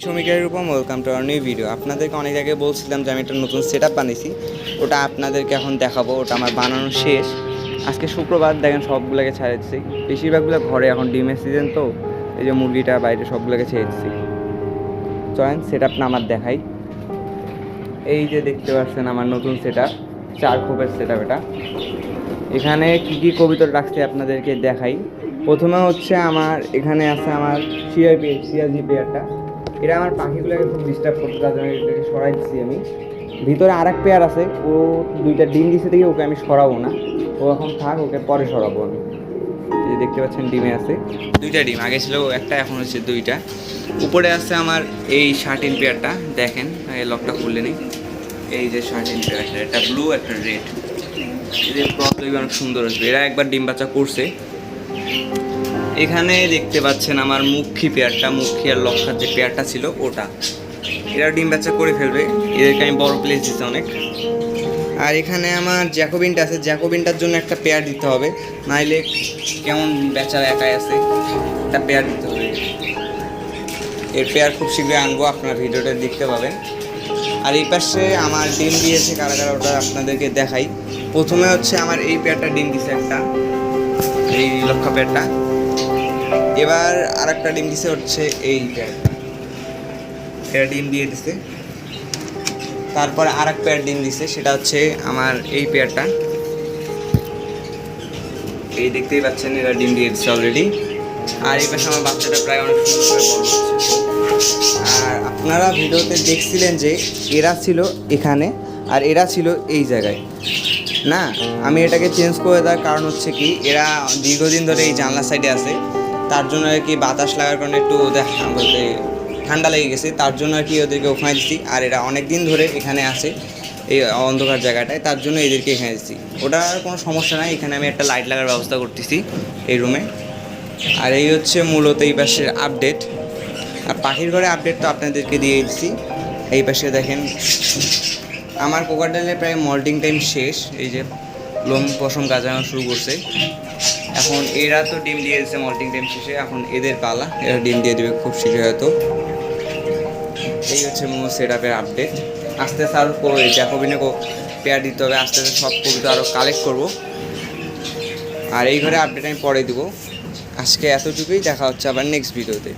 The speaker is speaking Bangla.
শ্রমিকের Rupam welcome to our new video. আপনাদেরকে অনেক জায়গায় বলছিলাম যে আমি একটা নতুন সেট আপ বানিয়েছি, ওটা আপনাদেরকে এখন দেখাবো। ওটা আমার বানানো শেষ। আজকে শুক্রবার, দেখেন সবগুলোকে ছেড়ে দিচ্ছি। বেশিরভাগগুলো ঘরে, এখন ডিমের সিজন তো, এই যে মুরগিটা বাইরে সবগুলোকে ছেড়ে দিচ্ছি। চলেন সেট আপটা আমার দেখাই। এই যে দেখতে পাচ্ছেন আমার নতুন সেট আপ, 4 খোপের সেট আপ। এটা এখানে কী কী কবিতা রাখছে আপনাদেরকে দেখাই। প্রথমে হচ্ছে আমার এখানে আছে আমার সিরাজি পেয়ারটা। এটা আমার পাখিগুলোকে খুব ডিস্টার্ব করতে, তার জন্য এটাকে সরাই দিচ্ছি আমি। ভিতরে আরেক পেয়ার আছে, ও 2টা ডিম দিছে থেকে ওকে আমি সরাবো না, ও এখন থাক, ওকে পরে সরাবো আমি। এই দেখতে পাচ্ছেন ডিমে আছে 2টা ডিম, আগে ছিল একটা, এখন হচ্ছে 2টা। উপরে আছে আমার এই শার্টিন পেয়ারটা, দেখেন লকটা খুললে নেই। এই যে শার্টিন পেয়ারটা, একটা ব্লু একটা রেড, এদের ক্রস অনেক সুন্দর আসবে। এরা একবার ডিম বাচ্চা করছে। এখানে দেখতে পাচ্ছেন আমার মুখী পেয়ারটা, মুখী আর লক্ষার যে পেয়ারটা ছিল ওটা, এরা ডিম বাচ্চা করে ফেলবে। এদেরকে আমি বড় প্লেস দিতে অনেক। আর এখানে আমার জ্যাকোবিনটা আছে, জ্যাকোবিনটার জন্য একটা পেয়ার দিতে হবে, নাইলে কেমন বেচারা একাই আছে, একটা পেয়ার দিতে হবে। এর পেয়ার খুব শীঘ্রই আনবো, আপনার ভিডিওটা দেখতে পাবেন। আর এই পাশে আমার ডিম দিয়েছে কারা কারা, ওটা আপনাদেরকে দেখাই। প্রথমে হচ্ছে আমার এই পেয়ারটা ডিম দিছে একটা, এই লক্ষা পেয়ারটা। এবার আর একটা ডিম দিছে হচ্ছে এই পেয়ারটা, এটা ডিম দিয়ে দিছে। তারপরে আর এক পেয়ার ডিম দিছে, সেটা হচ্ছে আমার এই পেয়ারটা। এই দেখতেই পাচ্ছেন এরা ডিম দিয়ে দিচ্ছে অলরেডি। আর এই পাশে আমার বাচ্চাটা প্রায় অনেক সুন্দর করে বড় হচ্ছে। আর আপনারা ভিডিওতে দেখছিলেন যে এরা ছিল এখানে আর এরা ছিল এই জায়গায়, না আমি এটাকে চেঞ্জ করে দেওয়ার কারণ হচ্ছে কি, এরা দীর্ঘদিন ধরে এই জানলা সাইডে আছে, তার জন্য আর কি বাতাস লাগার কারণে একটু ওদের বলতে ঠান্ডা লেগে গেছে, তার জন্য আর কি ওদেরকে ওখানে দিচ্ছি। আর এরা অনেক দিন ধরে এখানে আছে এই অন্ধকার জায়গাটায়, তার জন্য এদেরকে এখানে দিচ্ছি। ওটার কোনো সমস্যা নাই, এখানে আমি একটা লাইট লাগার ব্যবস্থা করতেছি এই রুমে। আর এই হচ্ছে মূলত এই পাশের আপডেট। আর পাখির ঘরে আপডেট তো আপনাদেরকে দিয়ে দিচ্ছি। এই পাশে দেখেন আমার কোকারডালের প্রায় মল্টিং টাইম শেষ, এই যে লোম পশম গাজানো শুরু করছে। এখন এরা তো ডিম দিয়ে দিচ্ছে মল্টিং টাইম শেষে, এখন এদের পালা, এরা ডিম দিয়ে দেবে খুব শীঘ্রই হয়তো। এই হচ্ছে সেট আপের আপডেট। আস্তে আস্তে আরও জ্যাকোবিনে পেয়ার দিতে হবে, আস্তে আস্তে সব কবিতা আরও কালেক্ট করব। আর এই ঘরে আপডেট আমি পরে দিব। আজকে এতটুকুই, দেখা হচ্ছে আবার নেক্সট ভিডিওতে।